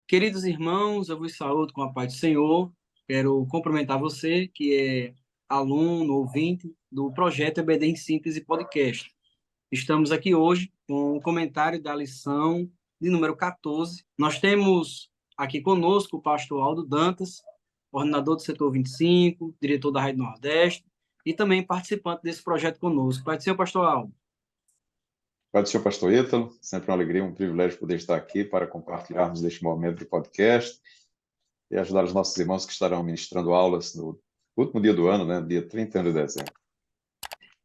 Queridos irmãos, eu vos saúdo com a paz do Senhor. Quero cumprimentar você, que é aluno, ouvinte do projeto EBD em Síntese Podcast. Estamos aqui hoje com o comentário da lição de número 14. Nós temos aqui conosco o pastor Aldo Dantas, coordenador do setor 25, diretor da Rádio Nordeste e também participante desse projeto conosco. Pode ser, pastor Aldo? Pai do Senhor Pastor Ítalo, sempre uma alegria, um privilégio poder estar aqui para compartilharmos deste momento de podcast e ajudar os nossos irmãos que estarão ministrando aulas no último dia do ano, né, dia 31 de dezembro.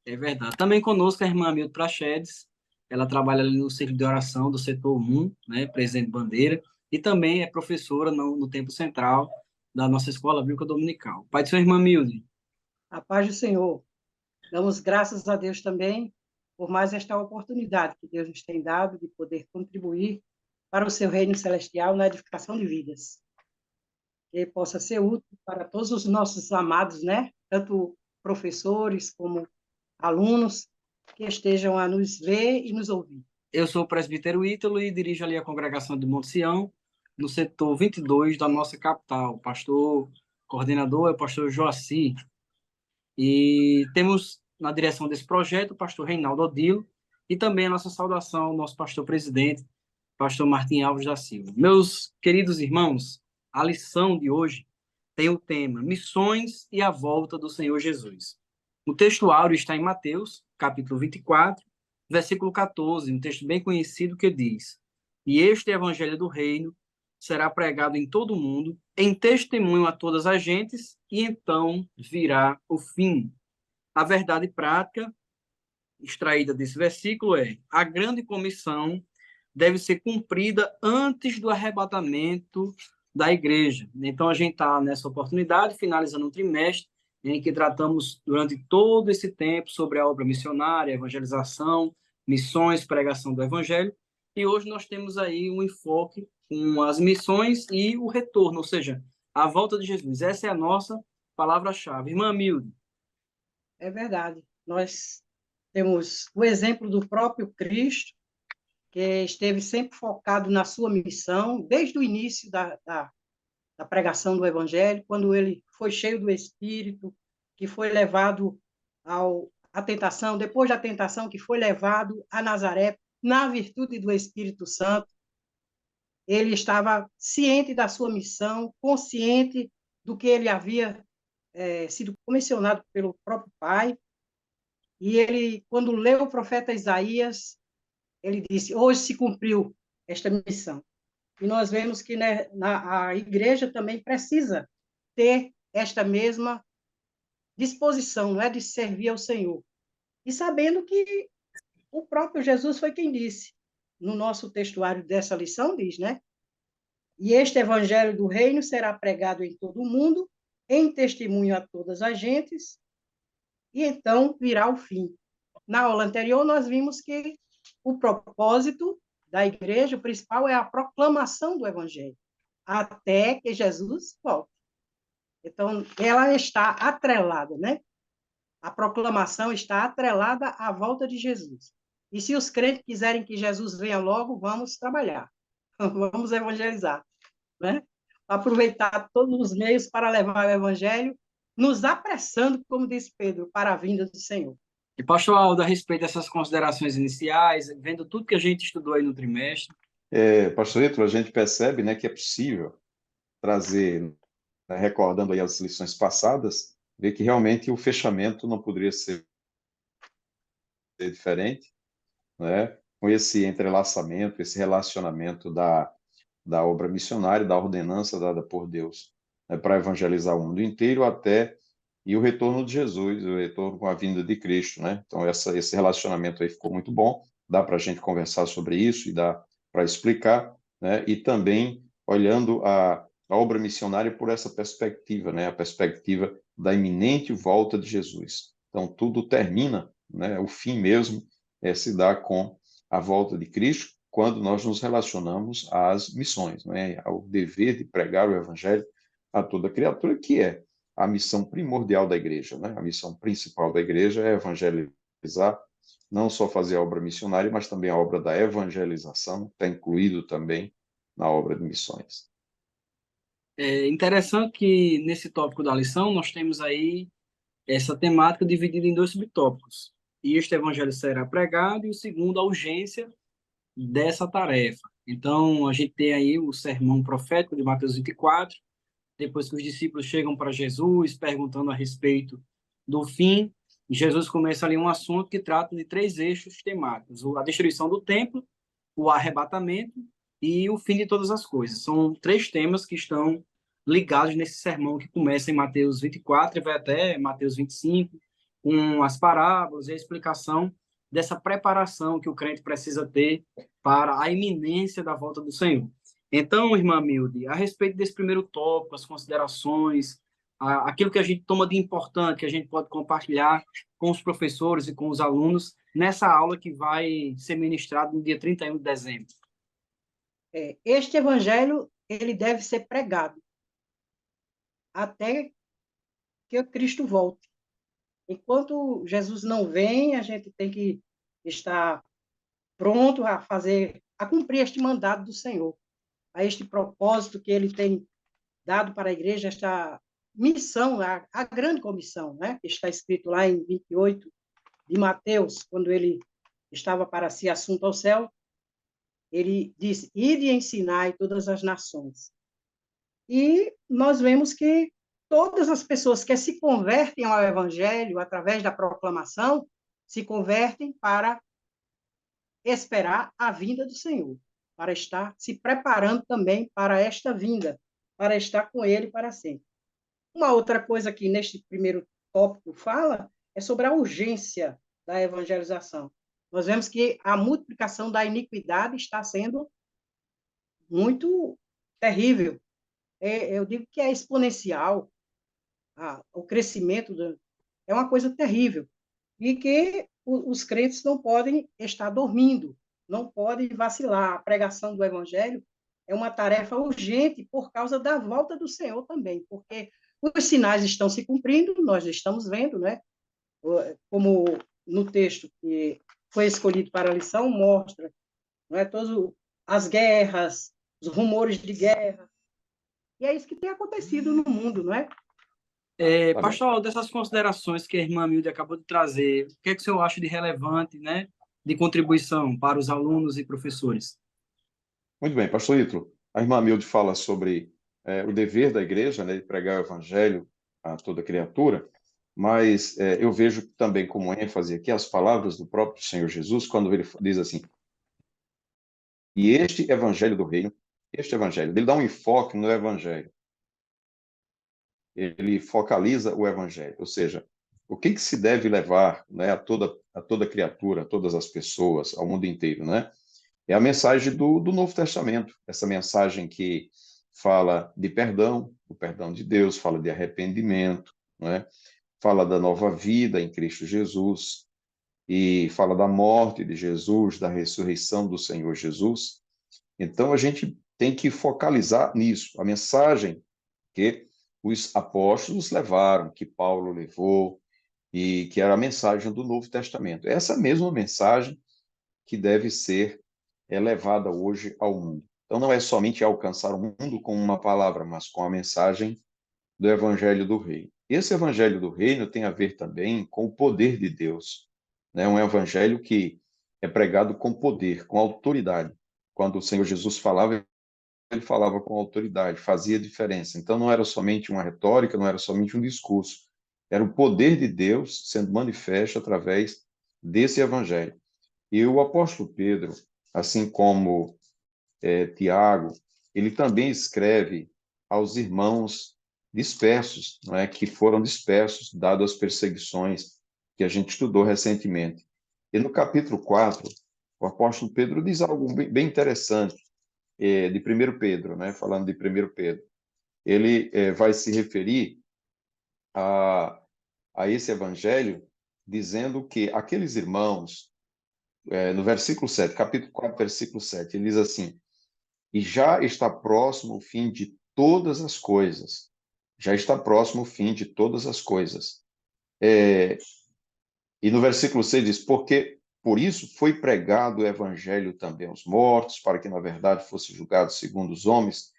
É verdade. Também conosco a irmã Milton Prachedes. Ela trabalha ali no Centro de Oração do Setor 1, né, Presidente Bandeira, e também é professora no Tempo Central da nossa Escola Bíblica Dominical. Pai de sua irmã Milde. A paz do Senhor. Damos graças a Deus também por mais esta oportunidade que Deus nos tem dado de poder contribuir para o seu reino celestial na edificação de vidas. Que possa ser útil para todos os nossos amados, né? Tanto professores como alunos que estejam a nos ver e nos ouvir. Eu sou o presbítero Ítalo e dirijo ali a congregação de Monte Sião, no setor 22 da nossa capital. O pastor coordenador é o pastor Joaci. E temos na direção desse projeto o pastor Reinaldo Odilo e também a nossa saudação ao nosso pastor presidente, pastor Martim Alves da Silva. Meus queridos irmãos, a lição de hoje tem o tema Missões e a Volta do Senhor Jesus. O texto áureo está em Mateus, capítulo 24, versículo 14, um texto bem conhecido que diz: E este evangelho do reino será pregado em todo o mundo, em testemunho a todas as gentes, e então virá o fim. A verdade prática extraída desse versículo é: a grande comissão deve ser cumprida antes do arrebatamento da igreja. Então, a gente está nessa oportunidade, finalizando um trimestre, em que tratamos durante todo esse tempo sobre a obra missionária, evangelização, missões, pregação do evangelho, e hoje nós temos aí um enfoque com as missões e o retorno, ou seja, a volta de Jesus. Essa é a nossa palavra-chave. Irmã Milde. É verdade. Nós temos o exemplo do próprio Cristo, que esteve sempre focado na sua missão, desde o início da pregação do Evangelho, quando ele foi cheio do Espírito, que foi levado à tentação, depois da tentação, que foi levado a Nazaré, na virtude do Espírito Santo. Ele estava ciente da sua missão, consciente do que ele havia sido comissionado pelo próprio Pai, e ele, quando leu o profeta Isaías, ele disse: hoje se cumpriu esta missão. E nós vemos que, né, a igreja também precisa ter esta mesma disposição, não é, de servir ao Senhor. E sabendo que o próprio Jesus foi quem disse, no nosso textuário dessa lição, diz, né? E este evangelho do reino será pregado em todo o mundo, em testemunho a todas as gentes, e então virá o fim. Na aula anterior, nós vimos que o propósito da igreja, o principal, é a proclamação do evangelho, até que Jesus volte. Então, ela está atrelada, né? A proclamação está atrelada à volta de Jesus. E se os crentes quiserem que Jesus venha logo, vamos trabalhar, vamos evangelizar, né? Aproveitar todos os meios para levar o evangelho, nos apressando, como disse Pedro, para a vinda do Senhor. E, pastor Aldo, a respeito dessas considerações iniciais, vendo tudo que a gente estudou aí no trimestre. Pastor Ítalo, a gente percebe, né, que é possível trazer, né, recordando aí as lições passadas, ver que realmente o fechamento não poderia ser diferente, né, com esse entrelaçamento, esse relacionamento da obra missionária, da ordenança dada por Deus, né, para evangelizar o mundo inteiro e o retorno de Jesus, o retorno com a vinda de Cristo, né? Então, esse relacionamento aí ficou muito bom, dá para a gente conversar sobre isso e dá para explicar, né? E também olhando a obra missionária por essa perspectiva, né? A perspectiva da iminente volta de Jesus. Então, tudo termina, né? O fim mesmo se dá com a volta de Cristo, quando nós nos relacionamos às missões, né? Ao dever de pregar o evangelho a toda criatura, que é a missão primordial da igreja, né? A missão principal da igreja é evangelizar, não só fazer a obra missionária, mas também a obra da evangelização, está incluído também na obra de missões. É interessante que nesse tópico da lição nós temos aí essa temática dividida em dois subtópicos. E este evangelho será pregado, e o segundo, a urgência dessa tarefa. Então, a gente tem aí o sermão profético de Mateus 24, depois que os discípulos chegam para Jesus, perguntando a respeito do fim, Jesus começa ali um assunto que trata de três eixos temáticos: a destruição do templo, o arrebatamento e o fim de todas as coisas. São três temas que estão ligados nesse sermão que começa em Mateus 24 e vai até Mateus 25, com as parábolas e a explicação dessa preparação que o crente precisa ter para a iminência da volta do Senhor. Então, irmã Milde, a respeito desse primeiro tópico, as considerações, aquilo que a gente toma de importante, que a gente pode compartilhar com os professores e com os alunos nessa aula que vai ser ministrada no dia 31 de dezembro. Este evangelho, ele deve ser pregado até que o Cristo volte. Enquanto Jesus não vem, a gente tem que estar pronto a cumprir este mandado do Senhor, a este propósito que ele tem dado para a igreja, esta missão, a grande comissão, né? Que está escrito lá em 28 de Mateus, quando ele estava para si assunto ao céu, ele disse: ide e ensinai todas as nações. E nós vemos que todas as pessoas que se convertem ao evangelho através da proclamação se convertem para esperar a vinda do Senhor, para estar se preparando também para esta vinda, para estar com ele para sempre. Uma outra coisa que neste primeiro tópico fala é sobre a urgência da evangelização. Nós vemos que a multiplicação da iniquidade está sendo muito terrível. Eu digo que é exponencial, o crescimento é uma coisa terrível. E que os crentes não podem estar dormindo, não podem vacilar. A pregação do evangelho é uma tarefa urgente por causa da volta do Senhor também, porque os sinais estão se cumprindo, nós estamos vendo, né? Como no texto que foi escolhido para a lição, mostra, não é? Todas as guerras, os rumores de guerra, e é isso que tem acontecido no mundo, não é? Pastor, dessas considerações que a irmã Milde acabou de trazer, o que é que o senhor acha de relevante, né, de contribuição para os alunos e professores? Muito bem, pastor Ítalo. A irmã Milde fala sobre o dever da igreja, né, de pregar o evangelho a toda criatura, mas eu vejo também como ênfase aqui as palavras do próprio Senhor Jesus, quando ele diz assim: e este evangelho do reino, este evangelho, ele dá um enfoque no evangelho. Ele focaliza o evangelho, ou seja, o que se deve levar, né, a toda criatura, a todas as pessoas, ao mundo inteiro, né? É a mensagem do Novo Testamento, essa mensagem que fala de perdão, o perdão de Deus, fala de arrependimento, né? Fala da nova vida em Cristo Jesus, e fala da morte de Jesus, da ressurreição do Senhor Jesus. Então, a gente tem que focalizar nisso, a mensagem que os apóstolos levaram, que Paulo levou, e que era a mensagem do Novo Testamento. Essa mesma mensagem que deve ser levada hoje ao mundo. Então, não é somente alcançar o mundo com uma palavra, mas com a mensagem do Evangelho do Reino. Esse Evangelho do Reino tem a ver também com o poder de Deus, né? Um evangelho que é pregado com poder, com autoridade. Quando o Senhor Jesus falava, ele falava com autoridade, fazia diferença. Então, não era somente uma retórica, não era somente um discurso. Era o poder de Deus sendo manifesto através desse evangelho. E o apóstolo Pedro, assim como Tiago, ele também escreve aos irmãos dispersos, não é, que foram dispersos, dado as perseguições que a gente estudou recentemente. E no capítulo 4, o apóstolo Pedro diz algo bem interessante, de 1 Pedro, né, falando de 1 Pedro. Ele vai se referir a esse evangelho, dizendo que aqueles irmãos, no versículo 7, capítulo 4, versículo 7, ele diz assim: e já está próximo o fim de todas as coisas. Já está próximo o fim de todas as coisas. E no versículo 6 diz: porque por isso foi pregado o evangelho também aos mortos, para que na verdade fosse julgado segundo os homens,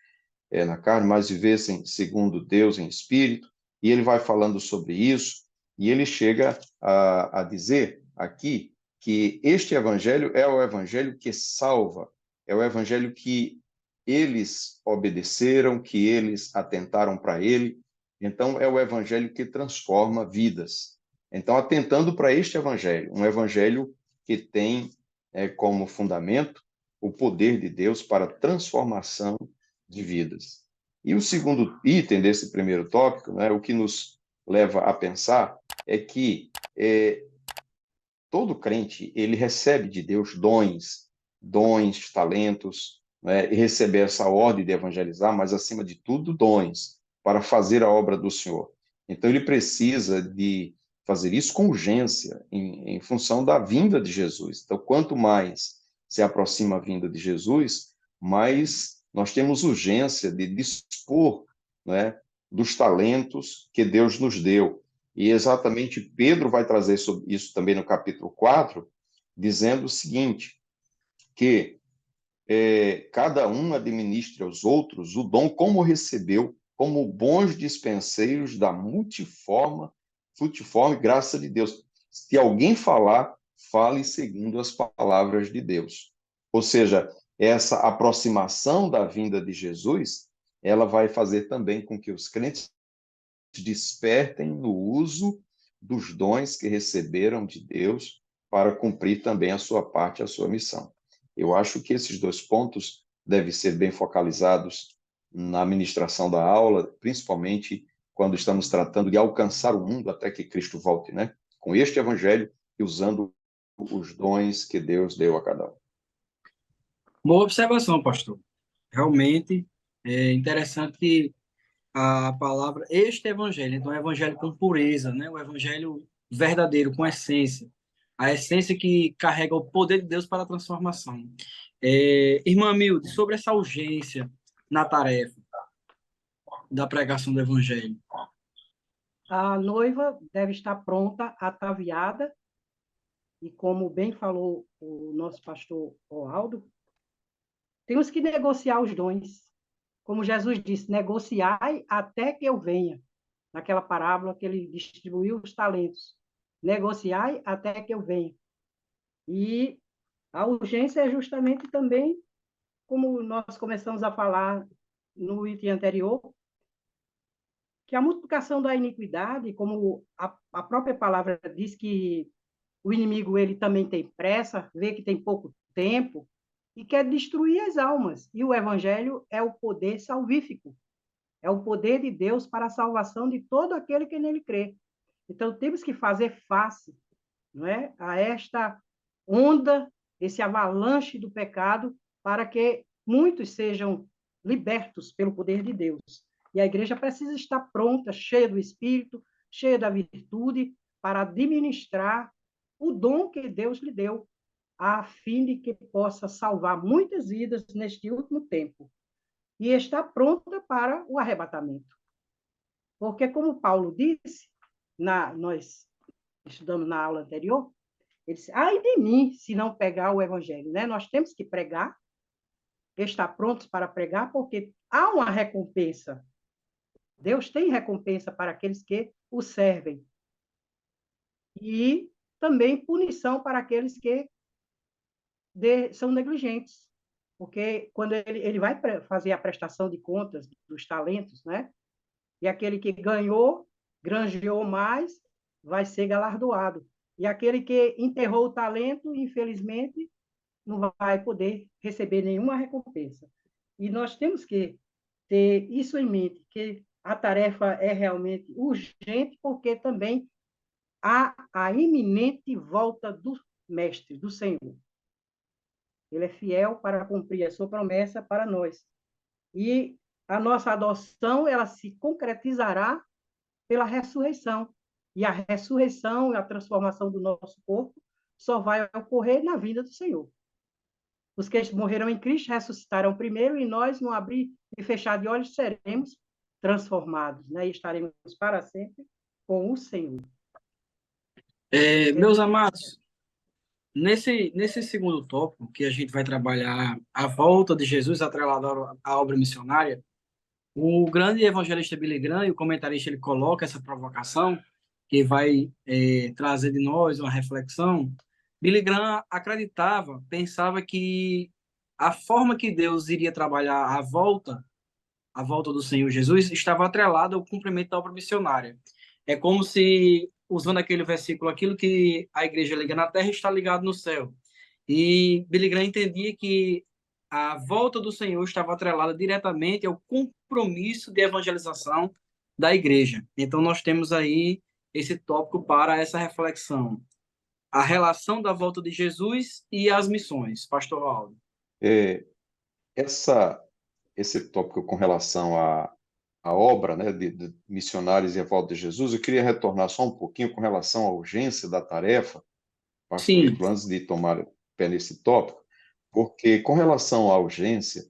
na carne, mas vivessem segundo Deus em espírito. E ele vai falando sobre isso, e ele chega a dizer aqui que este evangelho é o evangelho que salva, é o evangelho que eles obedeceram, que eles atentaram para ele. Então, é o evangelho que transforma vidas. Então, atentando para este evangelho, um evangelho que tem como fundamento o poder de Deus para transformação de vidas. E o segundo item desse primeiro tópico, né, o que nos leva a pensar, é que todo crente ele recebe de Deus dons, talentos, né, e receber essa ordem de evangelizar, mas acima de tudo dons para fazer a obra do Senhor. Então ele precisa de fazer isso com urgência, em função da vinda de Jesus. Então, quanto mais se aproxima a vinda de Jesus, mais nós temos urgência de dispor, né, dos talentos que Deus nos deu. E exatamente Pedro vai trazer isso também no capítulo 4, dizendo o seguinte, que cada um administre aos outros o dom como recebeu, como bons dispenseiros da multiforme graça de Deus. Se alguém falar, fale segundo as palavras de Deus. Ou seja, essa aproximação da vinda de Jesus, ela vai fazer também com que os crentes despertem no uso dos dons que receberam de Deus para cumprir também a sua parte, a sua missão. Eu acho que esses dois pontos devem ser bem focalizados na ministração da aula, principalmente quando estamos tratando de alcançar o mundo até que Cristo volte, né? Com este evangelho e usando os dons que Deus deu a cada um. Boa observação, pastor. Realmente é interessante a palavra este evangelho. Então, é o evangelho com pureza, né? O evangelho verdadeiro, com essência. A essência que carrega o poder de Deus para a transformação. Irmã Milde, sobre essa urgência na tarefa da pregação do evangelho. A noiva deve estar pronta, ataviada, e como bem falou o nosso pastor Aldo, temos que negociar os dons. Como Jesus disse, negociai até que eu venha. Naquela parábola que ele distribuiu os talentos. Negociai até que eu venha. E a urgência é justamente também, como nós começamos a falar no item anterior, que a multiplicação da iniquidade, como a própria palavra diz que o inimigo ele também tem pressa, vê que tem pouco tempo e quer destruir as almas. E o evangelho é o poder salvífico, é o poder de Deus para a salvação de todo aquele que nele crê. Então temos que fazer face, não é, a esta onda, esse avalanche do pecado, para que muitos sejam libertos pelo poder de Deus. E a igreja precisa estar pronta, cheia do Espírito, cheia da virtude, para administrar o dom que Deus lhe deu, a fim de que possa salvar muitas vidas neste último tempo. E estar pronta para o arrebatamento. Porque, como Paulo disse, nós estudamos na aula anterior, ele disse, ai de mim se não pegar o evangelho, né? Nós temos que pregar, estar prontos para pregar, porque há uma recompensa. Deus tem recompensa para aqueles que o servem. E também punição para aqueles que são negligentes. Porque quando ele vai fazer a prestação de contas dos talentos, né? E aquele que ganhou, granjeou mais, vai ser galardoado. E aquele que enterrou o talento, infelizmente, não vai poder receber nenhuma recompensa. E nós temos que ter isso em mente, que a tarefa é realmente urgente, porque também há a iminente volta do Mestre, do Senhor. Ele é fiel para cumprir a sua promessa para nós. E a nossa adoção, ela se concretizará pela ressurreição. E a ressurreição e a transformação do nosso corpo só vai ocorrer na vinda do Senhor. Os que morreram em Cristo ressuscitarão primeiro e nós, no abrir e fechar de olhos, seremos transformados, né? E estaremos para sempre com o Senhor. Meus amados, nesse segundo tópico, que a gente vai trabalhar a volta de Jesus atrelado à obra missionária, O grande evangelista Billy Graham, e o comentarista, ele coloca essa provocação, que vai trazer de nós uma reflexão. Billy Graham acreditava, pensava que a forma que Deus iria trabalhar a volta do Senhor Jesus, estava atrelada ao cumprimento da obra missionária. É como se, usando aquele versículo, aquilo que a igreja liga na terra está ligado no céu. E Billy Graham entendia que a volta do Senhor estava atrelada diretamente ao compromisso de evangelização da igreja. Então, nós temos aí esse tópico para essa reflexão. A relação da volta de Jesus e as missões. Pastor Aldo. É, essa, esse tópico com relação à obra, né, de missionários e a volta de Jesus, eu queria retornar só um pouquinho com relação à urgência da tarefa, pastor Sim, Ítalo, antes de tomar pé nesse tópico, porque com relação à urgência,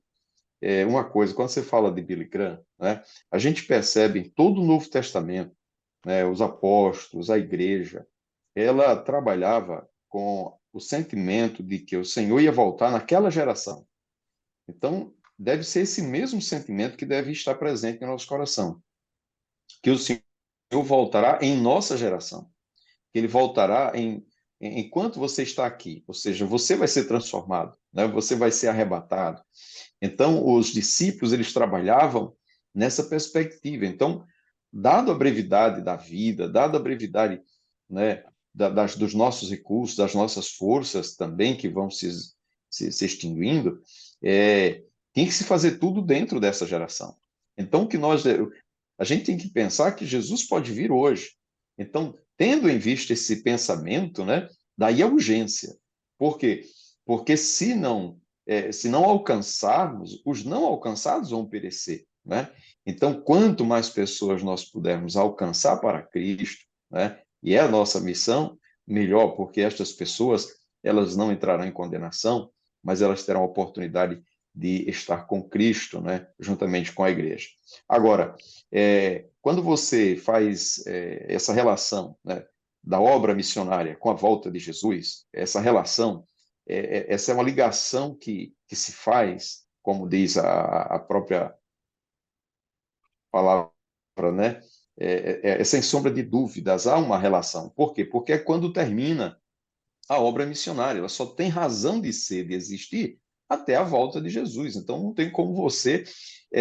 uma coisa, quando você fala de Billy Graham, né, a gente percebe em todo o Novo Testamento, né, os apóstolos, a igreja, ela trabalhava com o sentimento de que o Senhor ia voltar naquela geração. Então, deve ser esse mesmo sentimento que deve estar presente em nosso coração, que o Senhor voltará em nossa geração, que ele voltará enquanto você está aqui, ou seja, você vai ser transformado, né? Você vai ser arrebatado. Então, os discípulos, eles trabalhavam nessa perspectiva. Então, dado a brevidade da vida, dado a brevidade, né, dos nossos recursos, das nossas forças também, que vão se extinguindo, tem que se fazer tudo dentro dessa geração. Então, a gente tem que pensar que Jesus pode vir hoje. Então, tendo em vista esse pensamento, né, daí a urgência. Por quê? Porque se não alcançarmos, os não alcançados vão perecer, né? Então, quanto mais pessoas nós pudermos alcançar para Cristo, né? E é a nossa missão, melhor, porque estas pessoas, elas não entrarão em condenação, mas elas terão a oportunidade de estar com Cristo, né? Juntamente com a igreja. Agora, quando você faz essa relação, né, da obra missionária com a volta de Jesus, essa relação, essa é uma ligação que se faz, como diz a própria palavra, né? Sem sombra de dúvidas, há uma relação. Por quê? Porque é quando termina a obra missionária, ela só tem razão de ser, de existir, até a volta de Jesus. Então, não tem como você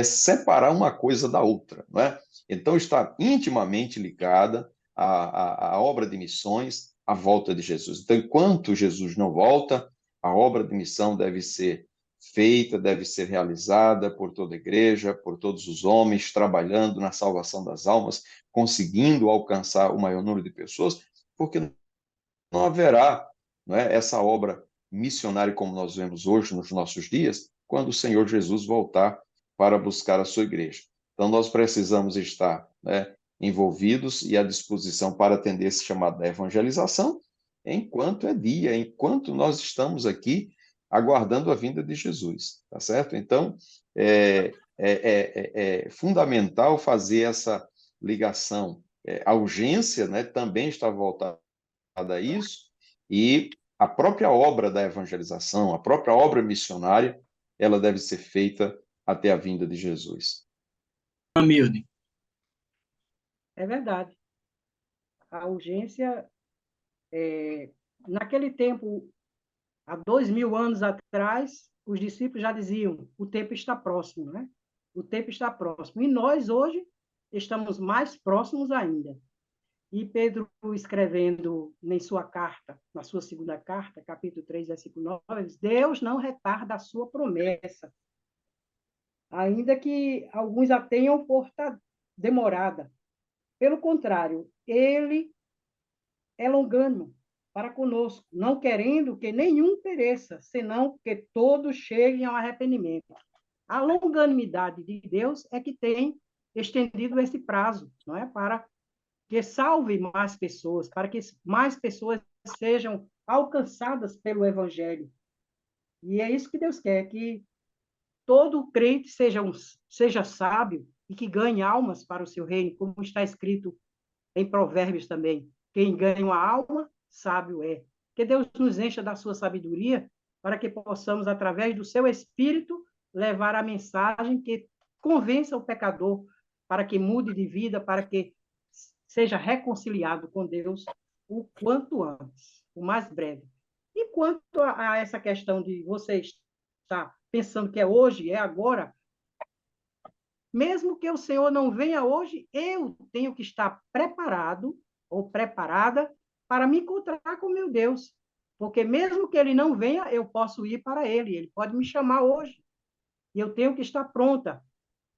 separar uma coisa da outra, não é? Então, está intimamente ligada a obra de missões à volta de Jesus. Então, enquanto Jesus não volta, a obra de missão deve ser feita, deve ser realizada por toda a igreja, por todos os homens, trabalhando na salvação das almas, conseguindo alcançar o maior número de pessoas, porque não haverá, não é, essa obra missionária como nós vemos hoje nos nossos dias, quando o Senhor Jesus voltar para buscar a sua igreja. Então, nós precisamos estar, né, envolvidos e à disposição para atender esse chamado da evangelização, enquanto é dia, enquanto nós estamos aqui aguardando a vinda de Jesus, tá certo? Então, é fundamental fazer essa ligação. A urgência, né, também está voltada a isso, e a própria obra da evangelização, a própria obra missionária, ela deve ser feita até a vinda de Jesus. Hamilton. É verdade. A urgência, naquele tempo, há 2000 anos atrás, os discípulos já diziam: o tempo está próximo, né? O tempo está próximo. E nós, hoje, estamos mais próximos ainda. E Pedro, escrevendo em sua carta, na sua segunda carta, capítulo 3, versículo 9, diz: Deus não retarda a sua promessa, ainda que alguns a tenham por demorada. Pelo contrário, ele é longânimo para conosco, não querendo que nenhum pereça, senão que todos cheguem ao arrependimento. A longanimidade de Deus é que tem estendido esse prazo, não é? Para que salve mais pessoas, para que mais pessoas sejam alcançadas pelo Evangelho. E é isso que Deus quer, que todo crente seja sábio e que ganhe almas para o seu reino, como está escrito em Provérbios também. Quem ganha uma alma, sábio é. Que Deus nos encha da sua sabedoria para que possamos, através do seu Espírito, levar a mensagem que convença o pecador para que mude de vida, para que seja reconciliado com Deus o quanto antes, o mais breve. E quanto a essa questão de você estar pensando que é hoje, é agora, mesmo que o Senhor não venha hoje, eu tenho que estar preparado ou preparada para me encontrar com meu Deus. Porque mesmo que ele não venha, eu posso ir para ele. Ele pode me chamar hoje. E eu tenho que estar pronta.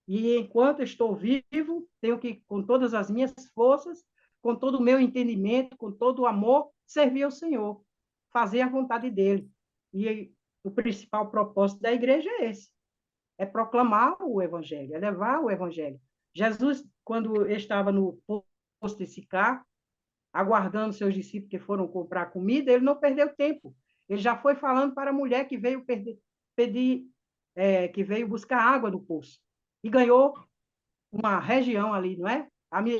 E enquanto estou vivo, tenho que, com todas as minhas forças, com todo o meu entendimento, com todo o amor, servir ao Senhor, fazer a vontade dele. E o principal propósito da igreja é esse: é proclamar o evangelho, é levar o evangelho. Jesus, quando estava no posto de Sicá, aguardando seus discípulos que foram comprar comida, ele não perdeu tempo. Ele já foi falando para a mulher que veio pedir, que veio buscar água do poço. E ganhou uma região ali, não é?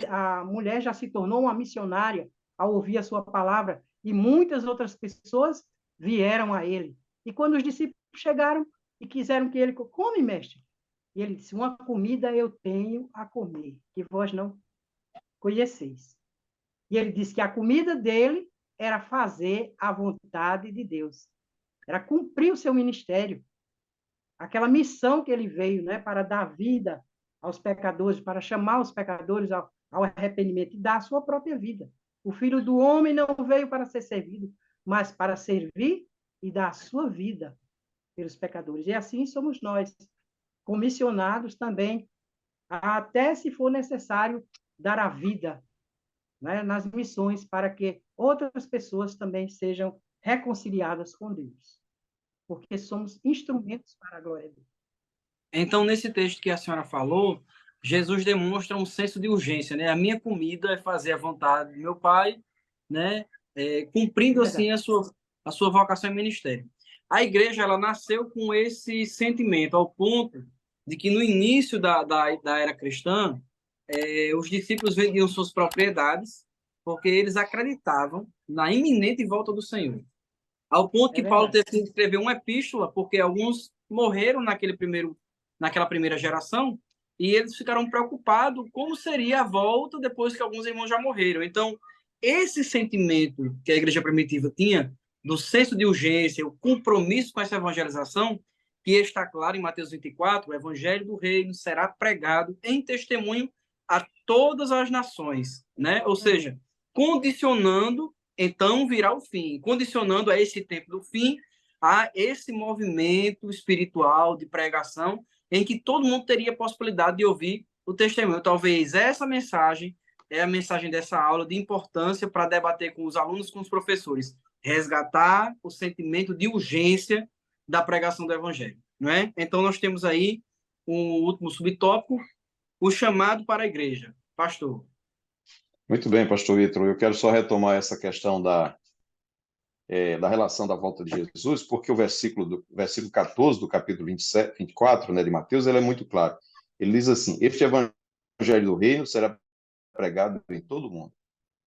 A mulher já se tornou uma missionária ao ouvir a sua palavra, e muitas outras pessoas vieram a ele. E quando os discípulos chegaram e quiseram que ele come, mestre, e ele disse: uma comida eu tenho a comer, que vós não conheceis. E ele disse que a comida dele era fazer a vontade de Deus, era cumprir o seu ministério, aquela missão que ele veio, né, para dar vida aos pecadores, para chamar os pecadores ao arrependimento e dar a sua própria vida. O Filho do Homem não veio para ser servido, mas para servir e dar a sua vida pelos pecadores. E assim somos nós, comissionados também, até se for necessário dar a vida, né, nas missões, para que outras pessoas também sejam reconciliadas com Deus, porque somos instrumentos para a glória de Deus. Então, nesse texto que a senhora falou, Jesus demonstra um senso de urgência, né? A minha comida é fazer a vontade do meu Pai, né? Cumprindo, assim, a sua vocação e ministério. A igreja, ela nasceu com esse sentimento, ao ponto de que no início da era cristã, os discípulos vendiam suas propriedades porque eles acreditavam na iminente volta do Senhor. Ao ponto que Paulo teve que escrever uma epístola, porque alguns morreram naquela primeira geração, e eles ficaram preocupados como seria a volta depois que alguns irmãos já morreram. Então, esse sentimento que a igreja primitiva tinha, do senso de urgência, o compromisso com essa evangelização, que está claro em Mateus 24, o evangelho do reino será pregado em testemunho a todas as nações, né? Ou seja, condicionando, então virá o fim, condicionando a esse tempo do fim, a esse movimento espiritual de pregação, em que todo mundo teria a possibilidade de ouvir o testemunho. Talvez essa mensagem é a mensagem dessa aula de importância para debater com os alunos, com os professores, resgatar o sentimento de urgência da pregação do evangelho, não é? Então nós temos aí um último subtópico, o chamado para a igreja. Pastor. Muito bem, pastor Ítalo. Eu quero só retomar essa questão da relação da volta de Jesus, porque o versículo 14 do capítulo 24, né, de Mateus, ele é muito claro. Ele diz assim: este evangelho do reino será pregado em todo o mundo,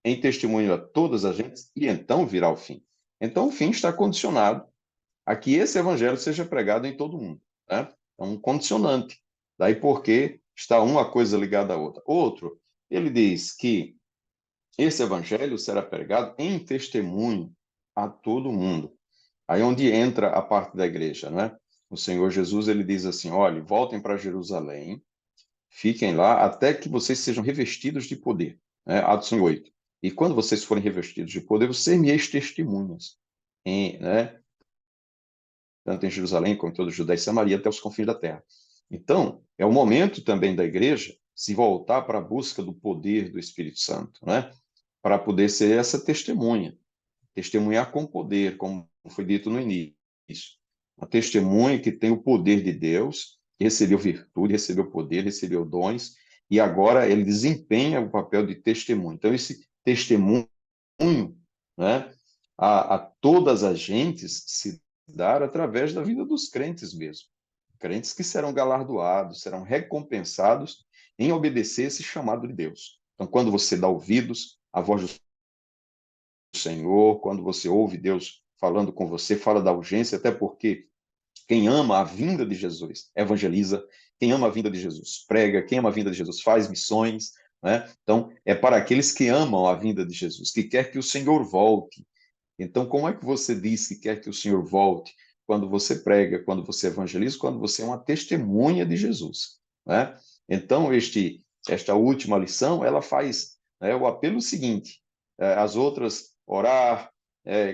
em testemunho a todas as gentes, e então virá o fim. Então, o fim está condicionado a que esse evangelho seja pregado em todo o mundo, né? É um condicionante. Daí porque está uma coisa ligada à outra. Outro, ele diz que esse evangelho será pregado em testemunho a todo mundo. Aí onde entra a parte da igreja, né? O Senhor Jesus, ele diz assim: olha, voltem para Jerusalém, fiquem lá até que vocês sejam revestidos de poder. Né? Atos 8. E quando vocês forem revestidos de poder, vocês me testemunhas, né? Tanto em Jerusalém como em toda a Judéia e Samaria, até os confins da terra. Então, é o momento também da igreja se voltar para a busca do poder do Espírito Santo, né? Para poder ser essa testemunha, testemunhar com poder, como foi dito no início. Uma testemunha que tem o poder de Deus, que recebeu virtude, recebeu poder, recebeu dons, e agora ele desempenha o papel de testemunho. Então, esse testemunho, né, a todas as gentes se dar através da vida dos crentes mesmo. Crentes que serão galardoados, serão recompensados em obedecer esse chamado de Deus. Então, quando você dá ouvidos à voz do Senhor, quando você ouve Deus falando com você, fala da urgência, até porque Quem ama a vinda de Jesus, evangeliza. Quem ama a vinda de Jesus, prega. Quem ama a vinda de Jesus, faz missões, né? Então, é para aqueles que amam a vinda de Jesus, que quer que o Senhor volte. Então, como é que você diz que quer que o Senhor volte? Quando você prega, quando você evangeliza, quando você é uma testemunha de Jesus, né? Então, esta última lição, ela faz, né, o apelo seguinte: as outras, orar,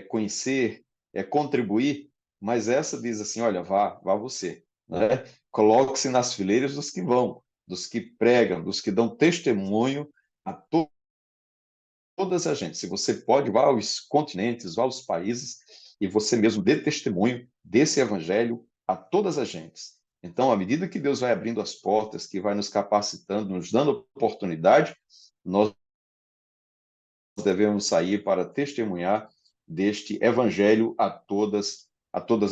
conhecer, contribuir, mas essa diz assim: olha, vá você, né? Coloque-se nas fileiras dos que vão, dos que pregam, dos que dão testemunho a todas as gentes. Se você pode, vá aos continentes, vá aos países e você mesmo dê testemunho desse evangelho a todas as gentes. Então, à medida que Deus vai abrindo as portas, que vai nos capacitando, nos dando oportunidade, nós devemos sair para testemunhar deste evangelho a todas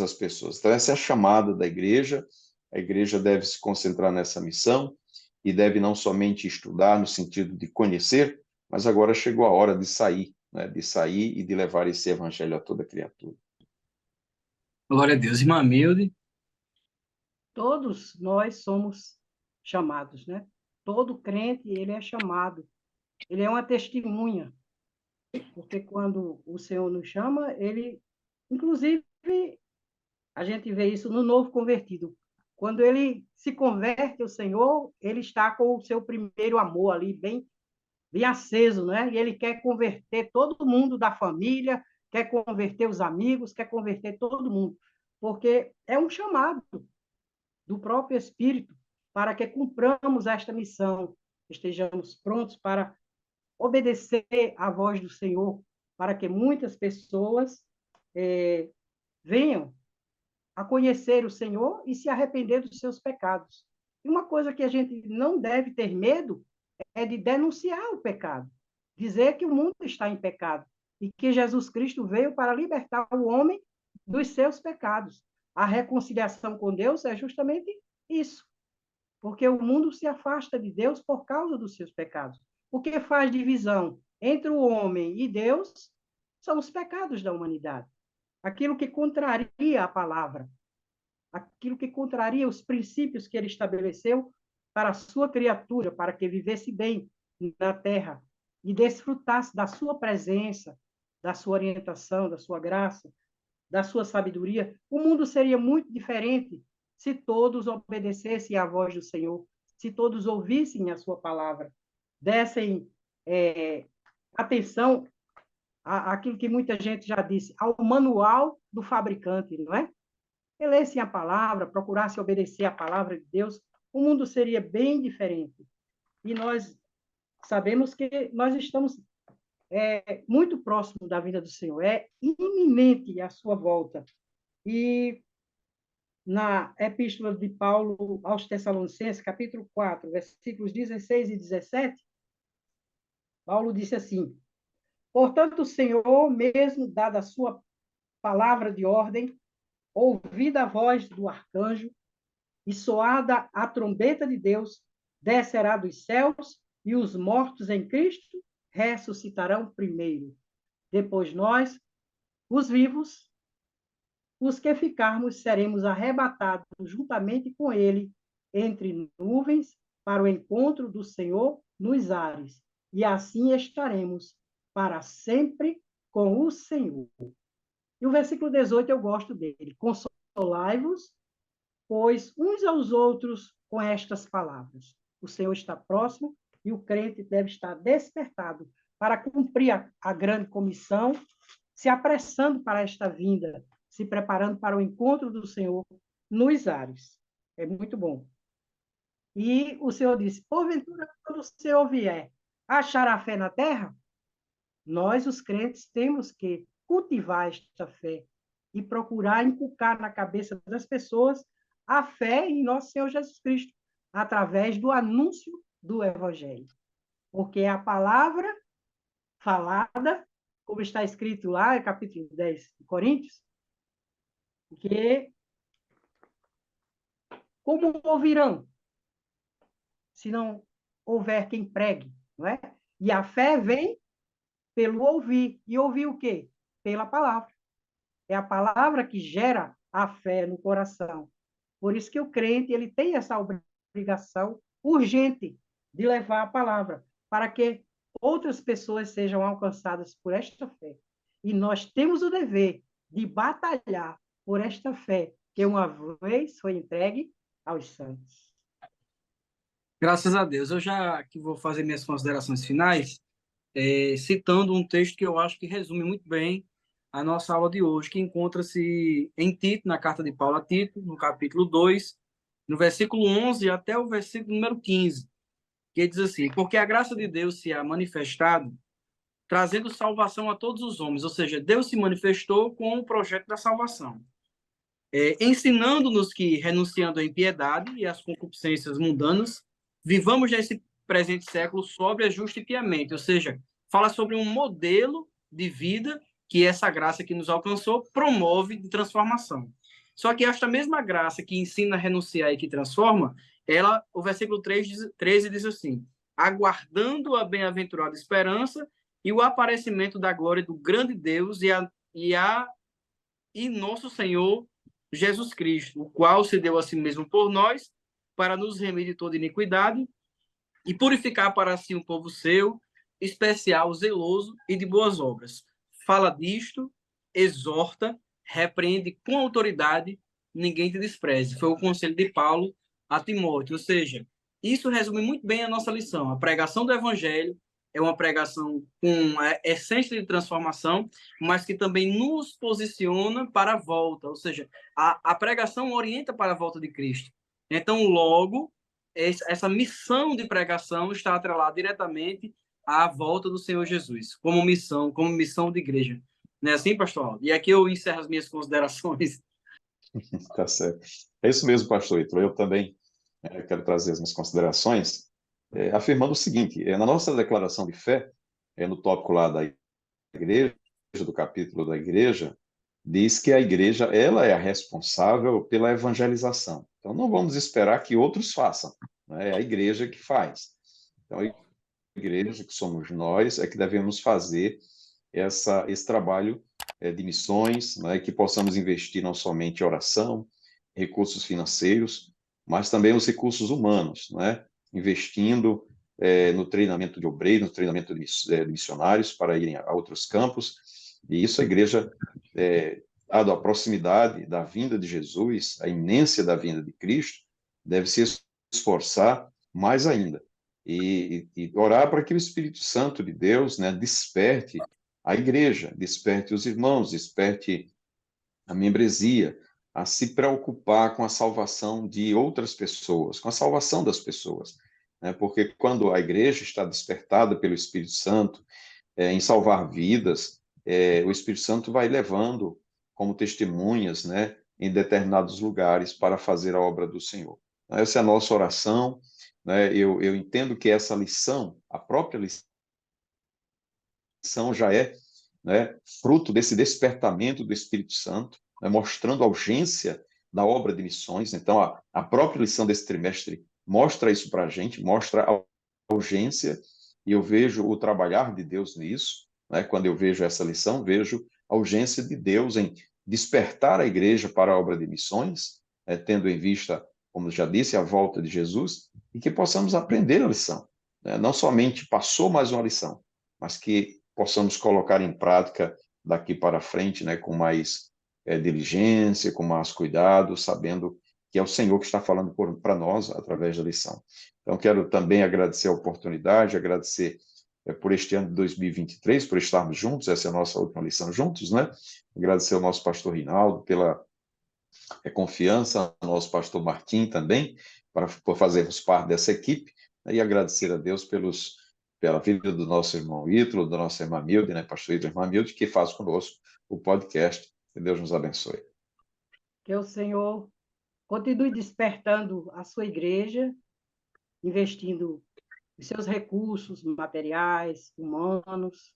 as pessoas. Então, essa é a chamada da igreja. A igreja deve se concentrar nessa missão e deve não somente estudar no sentido de conhecer, mas agora chegou a hora de sair, né? De sair e de levar esse evangelho a toda criatura. Glória a Deus. Irmã Milde. Todos nós somos chamados, né? Todo crente, ele é chamado. Ele é uma testemunha, porque quando o Senhor nos chama, ele, inclusive, a gente vê isso no novo convertido. Quando ele se converte ao Senhor, ele está com o seu primeiro amor ali bem aceso, né? E ele quer converter todo mundo da família, quer converter os amigos, quer converter todo mundo, porque é um chamado do próprio Espírito para que cumpramos esta missão, estejamos prontos para obedecer à voz do Senhor, para que muitas pessoas venham a conhecer o Senhor e se arrepender dos seus pecados. E uma coisa que a gente não deve ter medo é de denunciar o pecado, dizer que o mundo está em pecado e que Jesus Cristo veio para libertar o homem dos seus pecados. A reconciliação com Deus é justamente isso, porque o mundo se afasta de Deus por causa dos seus pecados. O que faz divisão entre o homem e Deus são os pecados da humanidade. Aquilo que contraria a palavra, aquilo que contraria os princípios que ele estabeleceu para a sua criatura, para que vivesse bem na terra e desfrutasse da sua presença, da sua orientação, da sua graça, da sua sabedoria. O mundo seria muito diferente se todos obedecessem à voz do Senhor, se todos ouvissem a sua palavra, dessem atenção àquilo que muita gente já disse, ao manual do fabricante, não é? Lessem a palavra, procurassem obedecer a palavra de Deus, o mundo seria bem diferente. E nós sabemos que nós estamos muito próximo da vinda do Senhor, é iminente a sua volta. E na epístola de Paulo aos Tessalonicenses, capítulo 4, versículos 16 e 17, Paulo disse assim: portanto, o Senhor, mesmo dada a sua palavra de ordem, ouvida a voz do arcanjo e soada a trombeta de Deus, descerá dos céus e os mortos em Cristo ressuscitarão primeiro. Depois nós, os vivos, os que ficarmos, seremos arrebatados juntamente com ele entre nuvens para o encontro do Senhor nos ares. E assim estaremos para sempre com o Senhor. E o versículo 18 eu gosto dele. Consolai-vos, pois uns aos outros com estas palavras. O Senhor está próximo e o crente deve estar despertado para cumprir a grande comissão, se apressando para esta vinda, se preparando para o encontro do Senhor nos ares. É muito bom. E o Senhor disse: porventura, quando o Senhor vier, achará fé na terra? Nós, os crentes, temos que cultivar esta fé e procurar inculcar na cabeça das pessoas a fé em nosso Senhor Jesus Cristo, através do anúncio do Evangelho. Porque é a palavra falada, como está escrito lá no capítulo 10 de Coríntios, que como ouvirão, se não houver quem pregue, não é? E a fé vem pelo ouvir. E ouvir o quê? Pela palavra. É a palavra que gera a fé no coração. Por isso que o crente ele tem essa obrigação urgente de levar a palavra, para que outras pessoas sejam alcançadas por esta fé. E nós temos o dever de batalhar por esta fé, que uma vez foi entregue aos santos. Graças a Deus. Eu já que vou fazer minhas considerações finais, citando um texto que eu acho que resume muito bem a nossa aula de hoje, que encontra-se em Tito, na carta de Paulo a Tito, no capítulo 2, no versículo 11 até o versículo número 15, que diz assim: porque a graça de Deus se há manifestado, trazendo salvação a todos os homens, ou seja, Deus se manifestou com o projeto da salvação, ensinando-nos que, renunciando à impiedade e às concupiscências mundanas, vivamos nesse presente século sóbria, justa e piamente, ou seja, fala sobre um modelo de vida que essa graça que nos alcançou promove de transformação. Só que esta mesma graça que ensina a renunciar e que transforma, o versículo 13 diz assim: aguardando a bem-aventurada esperança e o aparecimento da glória do grande Deus e nosso Senhor Jesus Cristo, o qual se deu a si mesmo por nós, para nos remir de toda iniquidade e purificar para si um povo seu, especial, zeloso e de boas obras. Fala disto, exorta, repreende com autoridade, ninguém te despreze. Foi o conselho de Paulo a Timóteo. Ou seja, isso resume muito bem a nossa lição. A pregação do evangelho é uma pregação com a essência de transformação, mas que também nos posiciona para a volta. Ou seja, a pregação orienta para a volta de Cristo. Então, logo, essa missão de pregação está atrelada diretamente à volta do Senhor Jesus, como missão de igreja. Não é assim, pastor Aldo? E aqui eu encerro as minhas considerações. Tá certo. É isso mesmo, pastor Ítalo. Eu também quero trazer as minhas considerações, afirmando o seguinte: na nossa declaração de fé, no tópico lá da igreja, do capítulo da igreja, diz que a igreja ela é a responsável pela evangelização. Então, não vamos esperar que outros façam, né? É a igreja que faz. Então, a igreja, que somos nós, é que devemos fazer esse trabalho de missões, né? Que possamos investir não somente em oração, recursos financeiros, mas também os recursos humanos, né? Investindo no treinamento de obreiros, no treinamento de missionários para irem a outros campos. E isso a igreja, dado a proximidade da vinda de Jesus, a iminência da vinda de Cristo, deve se esforçar mais ainda e orar para que o Espírito Santo de Deus, né, desperte a igreja, desperte os irmãos, desperte a membresia a se preocupar com a salvação de outras pessoas, com a salvação das pessoas, né? Porque quando a igreja está despertada pelo Espírito Santo em salvar vidas, o Espírito Santo vai levando como testemunhas, né, em determinados lugares para fazer a obra do Senhor. Essa é a nossa oração, né? Eu entendo que essa lição, a própria lição já é, né, fruto desse despertamento do Espírito Santo, né, mostrando a urgência da obra de missões. Então, a própria lição desse trimestre mostra isso para a gente, mostra a urgência, e eu vejo o trabalhar de Deus nisso, né? Quando eu vejo essa lição, vejo a urgência de Deus em despertar a igreja para a obra de missões, tendo em vista, como já disse, a volta de Jesus, e que possamos aprender a lição, né? Não somente passou mais uma lição, mas que possamos colocar em prática daqui para frente, né, com mais diligência, com mais cuidado, sabendo que é o Senhor que está falando para nós através da lição. Então, quero também agradecer a oportunidade, agradecer por este ano de 2023, por estarmos juntos, essa é a nossa última lição juntos, né? Agradecer ao nosso pastor Rinaldo pela confiança, ao nosso pastor Martim também, por fazermos parte dessa equipe, né? E agradecer a Deus pela vida do nosso irmão Ítalo, da nossa irmã Milde, né, pastor Ítalo e irmã Milde, que faz conosco o podcast. Que Deus nos abençoe. Que o Senhor continue despertando a sua igreja, investindo os seus recursos materiais, humanos,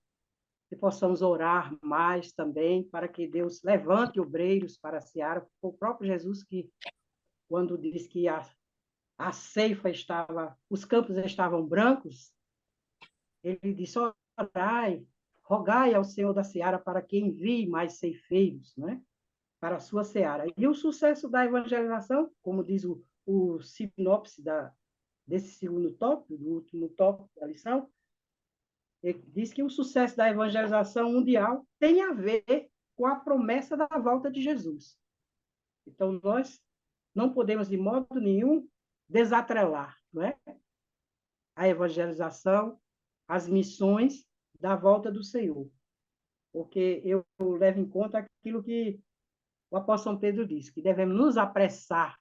que possamos orar mais também para que Deus levante obreiros para a seara. O próprio Jesus que, quando diz que a ceifa estava, os campos estavam brancos, ele disse: orai, rogai ao Senhor da seara para que envie mais ceifeiros, né? para a sua seara. E o sucesso da evangelização, como diz o sinopse desse segundo tópico, do último tópico da lição, ele diz que o sucesso da evangelização mundial tem a ver com a promessa da volta de Jesus. Então, nós não podemos, de modo nenhum, desatrelar, não é? A evangelização, as missões da volta do Senhor. Porque eu levo em conta aquilo que o apóstolo São Pedro diz, que devemos nos apressar.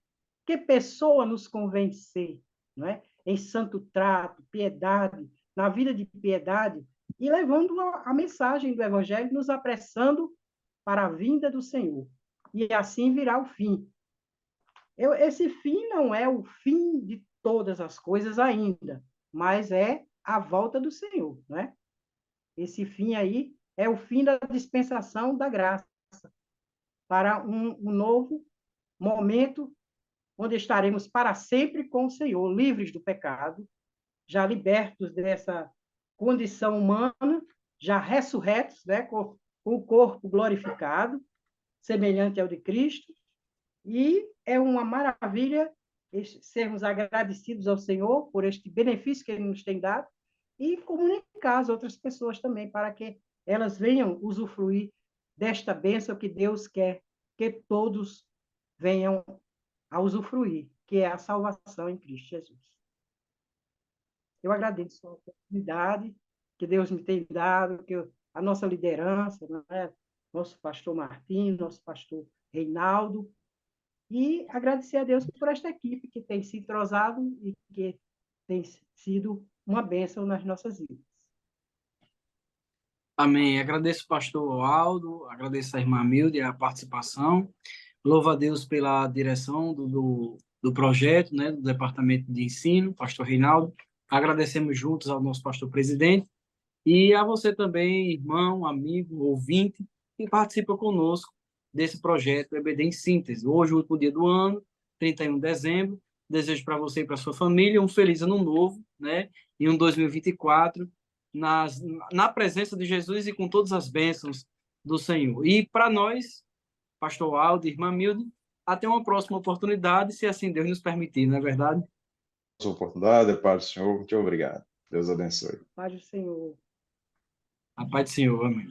Que pessoa nos convencer, não é? Em santo trato, piedade, na vida de piedade, e levando a mensagem do Evangelho, nos apressando para a vinda do Senhor. E assim virá o fim. Esse fim não é o fim de todas as coisas ainda, mas é a volta do Senhor, não é? Esse fim aí é o fim da dispensação da graça para um novo momento onde estaremos para sempre com o Senhor, livres do pecado, já libertos dessa condição humana, já ressurretos, né, com o corpo glorificado, semelhante ao de Cristo, e é uma maravilha sermos agradecidos ao Senhor por este benefício que Ele nos tem dado e comunicar às outras pessoas também, para que elas venham usufruir desta bênção que Deus quer que todos venham a usufruir, que é a salvação em Cristo Jesus. Eu agradeço a oportunidade que Deus me tem dado, que a nossa liderança, né? Nosso pastor Martim, nosso pastor Reinaldo, e agradecer a Deus por esta equipe que tem se entrosado e que tem sido uma bênção nas nossas vidas. Amém. Agradeço o pastor Aldo, agradeço a irmã Milde a participação. Louvo a Deus pela direção do projeto, né, do Departamento de Ensino, pastor Reinaldo. Agradecemos juntos ao nosso pastor presidente e a você também, irmão, amigo, ouvinte, que participa conosco desse projeto EBD em Síntese. Hoje, o último dia do ano, 31 de dezembro. Desejo para você e para sua família um feliz ano novo, né? E um 2024 na presença de Jesus e com todas as bênçãos do Senhor. E para nós, pastor Aldo, irmã Milde, até uma próxima oportunidade, se assim Deus nos permitir, não é verdade? Essa oportunidade, Pai do Senhor, muito obrigado. Deus abençoe. Paz do Senhor. A paz do Senhor, amém.